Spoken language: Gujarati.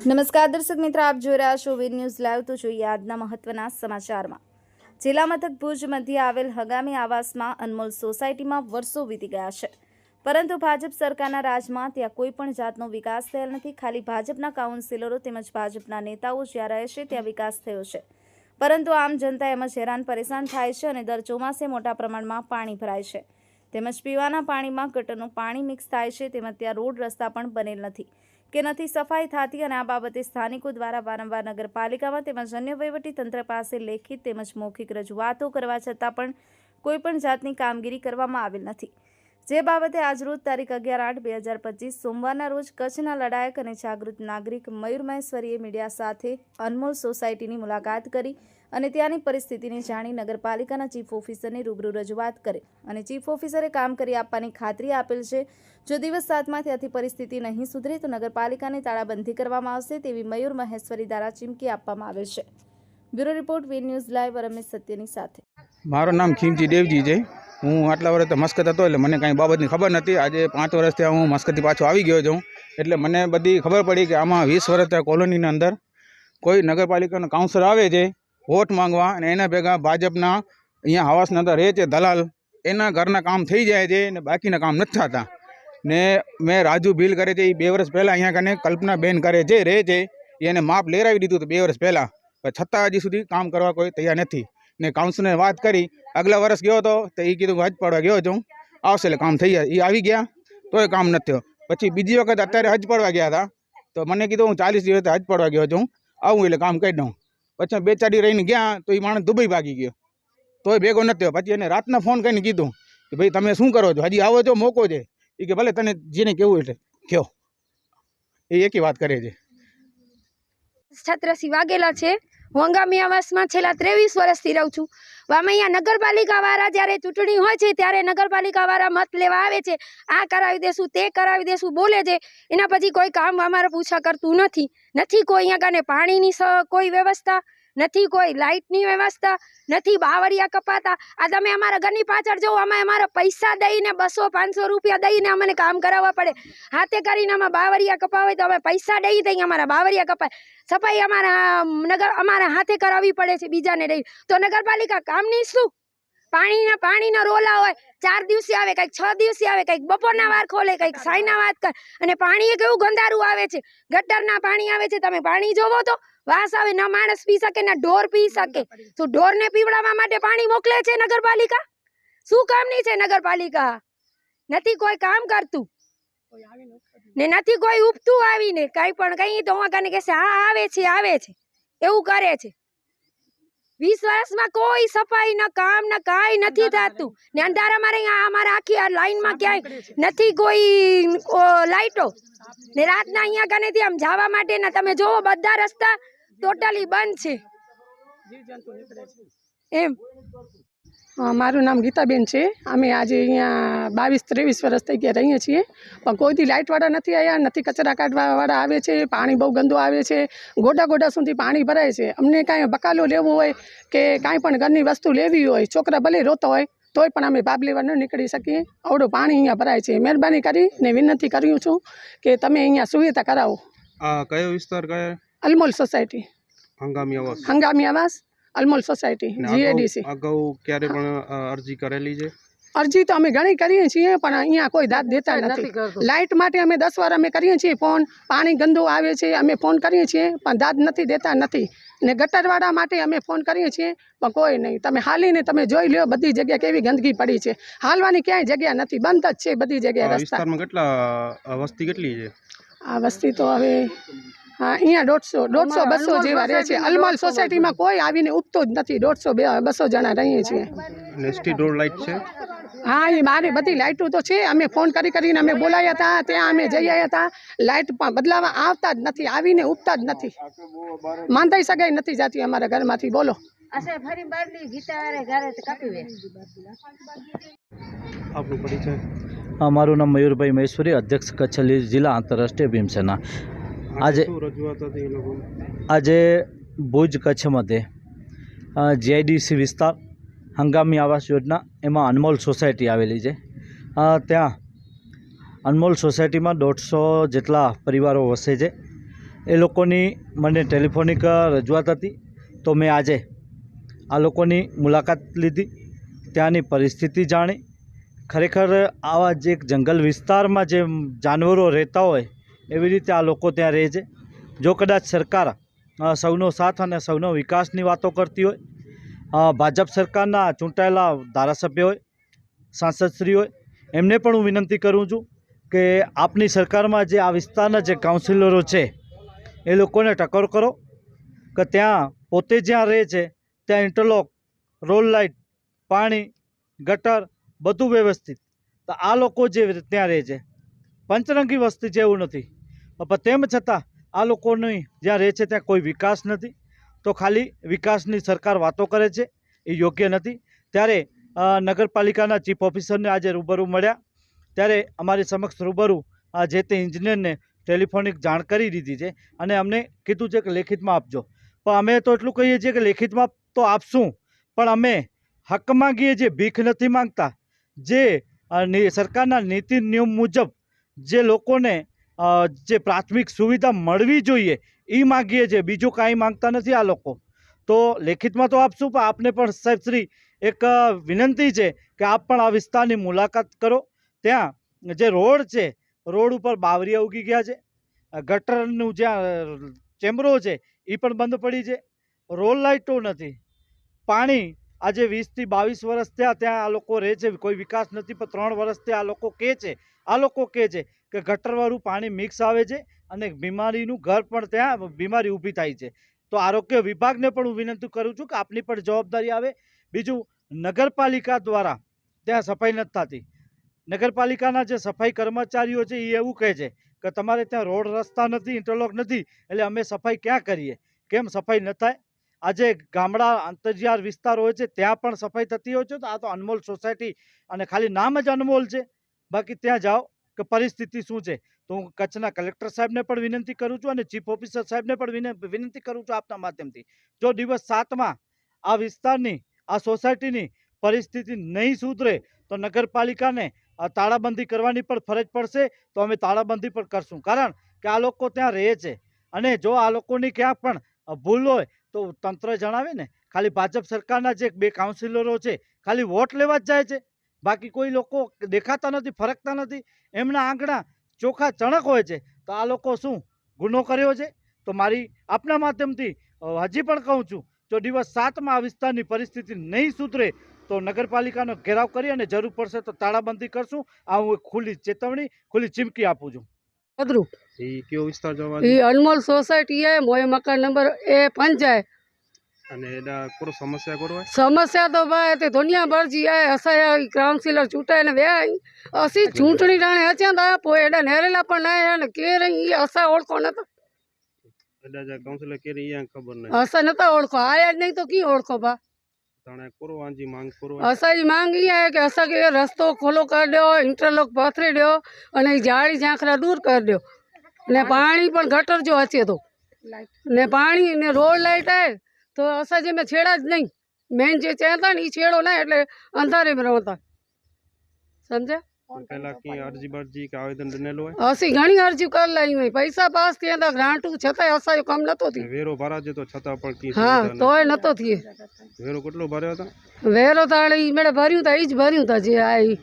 નમસ્કાર દર્શક મિત્રો, આપ જોઈ રહ્યા છો વીર ન્યૂઝ લાઈવ। તો જોઈએ આજના મહત્વના સમાચારમાં। જિલ્લા મથક ભુજ મધ્યે આવેલ હંગામી આવાસમાં અનમોલ સોસાયટીમાં વર્ષો વીતી ગયા છે, પરંતુ ભાજપ સરકારના રાજમાં ત્યાં કોઈ પણ જાતનો વિકાસ થયેલ નથી। ખાલી ભાજપના કાઉન્સિલરો તેમજ ભાજપના નેતાઓ જ્યાં રહે છે ત્યાં વિકાસ થયો છે, પરંતુ આમ જનતા એમ જ હેરાન પરેશાન થાય છે અને દર ચોમાસે મોટા પ્રમાણમાં પાણી ભરાય છે, તેમજ પીવાના પાણીમાં ગટરનું પાણી મિક્સ થાય છે, તેમજ ત્યાં રોડ રસ્તા પણ બનેલ નથી કે નથી સફાઈ થતી અને આ બાબતે સ્થાનિકો દ્વારા વારંવાર નગરપાલિકામાં તેમજ અન્ય વહીવટી તંત્ર પાસે લેખિત તેમજ મૌખિક રજૂઆતો કરવા છતાં પણ કોઈપણ જાતની કામગીરી કરવામાં આવેલ નથી। જે બાબતે આજરોજ તારીખ 11/8/2025 સોમવારના રોજ કચ્છના લડાયક અને જાગૃત નાગરિક મયુર મહેશ્વરીએ મીડિયા સાથે અનમોલ સોસાયટીની મુલાકાત કરી અને ત્યાંની પરિસ્થિતિને જાણી નગરપાલિકાના ચીફ ઓફિસરની રૂબરૂ રજૂઆત કરી અને ચીફ ઓફિસરે કામ કરી આપવાની ખાતરી આપેલ છે। જો દિવસ 7માં ત્યાંથી પરિસ્થિતિ નહીં સુધરે તો નગરપાલિકાની તાળાબંધી કરવામાં આવશે તેવી મયુર મહેશ્વરી દ્વારા ચીમકી આપવામાં આવેલ છે। બ્યુરો રિપોર્ટ વીર ન્યૂઝ લાઈવ રમેશ સત્યની સાથે। મારું નામ ખીમજી દેવજી છે। હું આટલા વર્ષ મસ્કત હતો એટલે મને કાંઈ બાબતની ખબર નથી। આજે 5 વર્ષથી હું મસ્કતથી પાછો આવી ગયો છું એટલે મને બધી ખબર પડી કે આમાં 20 વર્ષથી કોલોનીની અંદર કોઈ નગરપાલિકાનો કાઉન્સિલર આવે છે વોટ માંગવા અને એના ભેગા ભાજપના અહીંયા આવાસના અંદર રહે છે દલાલ, એના ઘરના કામ થઈ જાય છે ને બાકીના કામ નથી થતા। ને મેં રાજુ બિલ કરે છે એ 2 વર્ષ પહેલાં અહીંયા કને કલ્પનાબેન કરે છે રહે છે એને માપ લેરાવી દીધું હતું 2 વર્ષ પહેલાં, છતાં હજી સુધી કામ કરવા કોઈ તૈયાર નથી। ને કાઉન્સિલરને વાત કરી, આગલા વર્ષ ગયો હતો તો એ કીધું હજ પડવા ગયો છું આવશે એટલે કામ થઈ જાય, એ આવી ગયા તોય કામ નથી થયો। પછી બીજી વખત અત્યારે હજ પડવા ગયા હતા તો મને કીધું હું 40 દિવસ હજ પડવા ગયો છું આવું એટલે કામ કરી દઉં। પછી 2-4 દી રહીને ગયા તો એ માણસ દુબઈ ભાગી ગયો તોય ભેગો નથી થયો। પછી એને રાતના ફોન કરીને કીધું કે ભાઈ તમે શું કરો છો, હજી આવો છો મોકો છે? એ કે ભલે તને જેને કેવું એટલે કયો, એ એકી વાત કરે છે। છત્રસી વાગેલા છે। હું હંગામી આવાસમાં છેલ્લા 23 વર્ષથી રહું છું। અમે અહીંયા નગરપાલિકાવાળા જ્યારે ચૂંટણી હોય છે ત્યારે નગરપાલિકાવાળા મત લેવા આવે છે, આ કરાવી દેશું તે કરાવી દેશું બોલે છે, એના પછી કોઈ કામ અમારે પૂછા કરતું નથી। નથી કોઈ અહીંયા કને પાણીની કોઈ વ્યવસ્થા નથી, કોઈ લાઇટની વ્યવસ્થા નથી, બાવરિયા કપાતા। આ તમે અમારા ઘરની પાછળ જો અમે અમારા પૈસા દઈને 200-500 રૂપિયા દઈને અમને કામ કરાવવા પડે, હાથે કરીને અમે બાવરિયા કપાવે તો અમે પૈસા દઈ દઈએ અમારા બાવરિયા કપાય, સફાઈ અમારા હાથે કરાવવી પડે છે બીજાને દઈ, તો નગરપાલિકા કામની શું? પાણીના રોલા હોય 4 દિવસે આવે, કંઈક 6 દિવસે આવે, કંઈક બપોરના વાર ખોલે, કંઈક સાંજના વાત કરે, અને પાણી કેવું ગંદારું આવે છે, ગટરના પાણી આવે છે। તમે પાણી જોવો તો વાસ આવે, ન માણસ પી શકે ન ઢોર પી શકે। તો ઢોરને પીવડાવવા માટે પાણી મોકલે છે નગરપાલિકા? શું કામની છે નગરપાલિકા? નથી કોઈ કામ કરતું ને નથી કોઈ ઉપતું આવીને કંઈ પણ કંઈ તો કને કહેશે હા આવે છે એવું કરે છે। 20 વર્ષમાં કોઈ સફાઈ ન કામ ન કાંઈ નથી થતું ને અંધારામાં અમારા આખી લાઈનમાં ક્યાંય નથી કોઈ લાઈટો ને રાતના અહીંયા કનેથી આમ જવા માટે ના તમે જોવો બધા રસ્તા ટોટલી બંધ છે એમ। મારું નામ ગીતાબેન છે। અમે આજે અહીંયા 22-23 વર્ષ થઈ ગયા રહીએ છીએ, પણ કોઈથી લાઇટવાળા નથી આવ્યા, નથી કચરા કાઢવાવાળા આવે છે, પાણી બહુ ગંદુ આવે છે, ગોડા સુધી પાણી ભરાય છે। અમને કાંઈ બકાલો લેવું હોય કે કાંઈ પણ ઘરની વસ્તુ લેવી હોય, છોકરા ભલે રોતા હોય તોય પણ અમે ભાગ લેવા ન નીકળી શકીએ, આવડું પાણી અહીંયા ભરાય છે। મહેરબાની કરીને વિનંતી કર્યું છું કે તમે અહીંયા સુવિધા કરાવો। કયો વિસ્તાર કયો? અનમોલ સોસાયટી, હંગામી આવાસ અનમોલ સોસાયટી, GADC। અગાઉ ક્યારે પણ અરજી કરેલી છે? અરજી તો અમે ઘણી કરીએ છીએ પણ અહીંયા કોઈ દાદ દેતા નથી। લાઇટ માટે અમે 10 વાર અમે કરીએ છીએ ફોન, પાણી ગંદુ આવે છે અમે ફોન કરીએ છીએ પણ દાદ નથી દેતા નથી, ને ગટરવાળા માટે અમે ફોન કરીએ છીએ પણ કોઈ નહીં। તમે હાલીને તમે જોઈ લ્યો બધી જગ્યા કેવી ગંદકી પડી છે, હાલવાની ક્યાંય જગ્યા નથી, બંધ જ છે બધી જગ્યાએ રસ્તા। વસ્તી કેટલી છે? આ વસ્તી તો હવે અહીંયા 150-200 જેવા રહે છે। અનમોલ સોસાયટીમાં કોઈ આવીને ઉપતું જ નથી, 150-200 જણા રહીએ છીએ। સ્ટ્રીટ રોડ લાઇટ છે? હા, એ મારી બધી લાઇટો તો છે। અમે ફોન કરીને અમે બોલાયા હતા, ત્યાં અમે જઈ આવ્યા હતા, લાઇટ પણ બદલાવા આવતા જ નથી, આવીને ઉપતા જ નથી, માંદાઈ સગાઈ નથી જાતી અમારા ઘરમાંથી। બોલો આપનું પરિચય? મારું નામ મયુરભાઈ મહેશ્વરી, અધ્યક્ષ કચ્છ જિલ્લા આંતરરાષ્ટ્રીય ભીમસેના। આજે ભુજ કચ્છ મધ્યે GIDC વિસ્તાર હંગામી આવાસ યોજના એમાં અનમોલ સોસાયટી આવેલી છે। ત્યાં અનમોલ સોસાયટીમાં 150 જેટલા પરિવારો વસે છે એ લોકોની મને ટેલિફોનિક રજૂઆત હતી, તો મેં આજે આ લોકોની મુલાકાત લીધી, ત્યાંની પરિસ્થિતિ જાણી. ખરેખર આવા જે જંગલ વિસ્તારમાં જે જાનવરો રહેતા હોય એવી રીતે આ લોકો ત્યાં રહે છે. જો કદાચ સરકાર સૌનો સાથ અને સૌનો વિકાસની વાતો કરતી હોય, ભાજપ સરકારના ચૂંટાયેલા ધારાસભ્ય હોય, સાંસદશ્રી હોય, એમને પણ હું વિનંતી કરું છું કે આપની સરકારમાં જે આ વિસ્તારના જે કાઉન્સિલરો છે એ લોકોને ટકોર કરો કે ત્યાં પોતે જ્યાં રહે છે ત્યાં ઇન્ટરલોક, રોડ લાઇટ, પાણી, ગટર બધું વ્યવસ્થિત. તો આ લોકો જે ત્યાં રહે છે પંચરંગી વસ્તી છે એવું નથી, પણ તેમ છતાં આ લોકોની જ્યાં રહે છે ત્યાં કોઈ વિકાસ નથી. તો ખાલી વિકાસની સરકાર વાતો કરે છે એ યોગ્ય નથી. ત્યારે નગરપાલિકાના ચીફ ઓફિસરને આજે રૂબરૂ મળ્યા ત્યારે અમારી સમક્ષ રૂબરૂ જે તે ઇન્જિનિયરને ટેલિફોનિક જાણ કરી દીધી છે અને અમને કીધું છે કે લેખિતમાં આપજો. પણ અમે તો એટલું કહીએ છીએ કે લેખિતમાં તો આપશું, પણ અમે હક માંગીએ છીએ, ભીખ નથી માંગતા. જે સરકારના નીતિ નિયમ મુજબ જે લોકોને જે પ્રાથમિક સુવિધા મળવી જોઈએ એ માગીએ છીએ, બીજું કાંઈ માંગતા નથી આ લોકો. તો લેખિતમાં તો આપશું, પણ આપને પણ સાહેબશ્રી એક વિનંતી છે કે આપ પણ આ વિસ્તારની મુલાકાત કરો. ત્યાં જે રોડ છે, રોડ ઉપર બાવરિયા ઉગી ગયા છે, ગટરનું જ્યાં ચેમ્બરો છે એ પણ બંધ પડી છે, રોડ લાઇટો નથી, પાણી આજે 20 થી 22 વર્ષ થયા ત્યાં આ લોકો રહે છે, કોઈ વિકાસ નથી. પણ 3 વર્ષથી આ લોકો કહે છે કે ગટરવાળું પાણી મિક્સ આવે છે અને બીમારીનું ઘર પણ ત્યાં બીમારી ઊભી થાય છે. તો આરોગ્ય વિભાગને પણ હું વિનંતી કરું છું કે આપની પણ જવાબદારી આવે. બીજું, નગરપાલિકા દ્વારા ત્યાં સફાઈ નથી થતી. નગરપાલિકાના જે સફાઈ કર્મચારીઓ છે એ એવું કહે છે કે તમારે ત્યાં રોડ રસ્તા નથી, ઇન્ટરલોક નથી, એટલે અમે સફાઈ ક્યાં કરીએ? કેમ સફાઈ ન થાય? આજે ગામડા અંતરિયાળ વિસ્તાર હોય છે ત્યાં પણ સફાઈ થતી હોય છે. તો આ તો અનમોલ સોસાયટી અને ખાલી નામ જ અનમોલ છે, બાકી ત્યાં જાઓ કે પરિસ્થિતિ શું છે. તો હું કચ્છના કલેક્ટર સાહેબને પણ વિનંતી કરું છું અને ચીફ ઓફિસર સાહેબને પણ વિનંતી કરું છું આપના માધ્યમથી, જો દિવસ 7માં આ વિસ્તારની આ સોસાયટીની પરિસ્થિતિ નહીં સુધરે તો નગરપાલિકાને તાળાબંધી કરવાની પણ ફરજ પડશે. તો અમે તાળાબંધી પણ કરશું, કારણ કે આ લોકો ત્યાં રહે છે અને જો આ લોકોની ક્યાંક પણ ભૂલ હોય તો તંત્ર જણાવે ને. ખાલી ભાજપ સરકારના જે 2 કાઉન્સિલરો છે ખાલી વોટ લેવા જ જાય છે, બાકી કોઈ લોકો દેખાતા નથી, ફરકતા નથી. એમના આંગણા ચોખા ચણક હોય છે. તો આ લોકો શું ગુનો કર્યો છે? તો મારી આપના માધ્યમથી હજી પણ કહું છું, જો દિવસ 7માં આ વિસ્તારની પરિસ્થિતિ નહીં સુધરે તો નગરપાલિકાનો ઘેરાવ કરી અને જરૂર પડશે તો તાળાબંધી કરશું. આ હું ખુલ્લી ચેતવણી, ખુલ્લી ચીમકી આપું છું. પદરૂ એ કયો વિસ્તાર જવા ये अनमोल सोसाइटी है, मोए मकान नंबर A5 है. અને એડા કોરો સમસ્યા કરો समस्या तो भाई ते दुनिया भर जी है. असा काउंसिलर चूंटाई ने वे असी चूंटणी राणे अचा था पोइ एडा नेरेला पण ना है ने के रही असा ओळखो नता. એડા જે કાઉન્સિલર કે રહી અહીંયા ખબર નહીં, असा नता ओळखो, आया ज नहीं तो की ओळखो बा. તાણે કરો આજી માંગ કરો. असा जी मांग ये है कि असा के रस्तो खोलो कर दो, इंटरलॉक पाथरी दो अने जाड़ी झांखरा दूर कर दो ने पानी पण गटर जो अचे तो ने पानी ने रोड लाइट है तो असा जे में छेड़ा ज नहीं. मेन जे चेता ने छेड़ो ना એટલે અંધારે में रहता. समझे? પહેલા કી અરજી બરજી કે આવેદન દિનેલો હોય? असी घणी अर्जी कर लाई हुई, पैसा पास थिया था ग्रांटू छतांय असा कम नतो थी. વેરો ભરા જે તો છતાં પણ કી हाँ तोय नतो थिए. વેરો કેટલો ભર્યો હતો? वेरो ताणी मेरे भरियूं था, ई ज भरियूं था जे आई.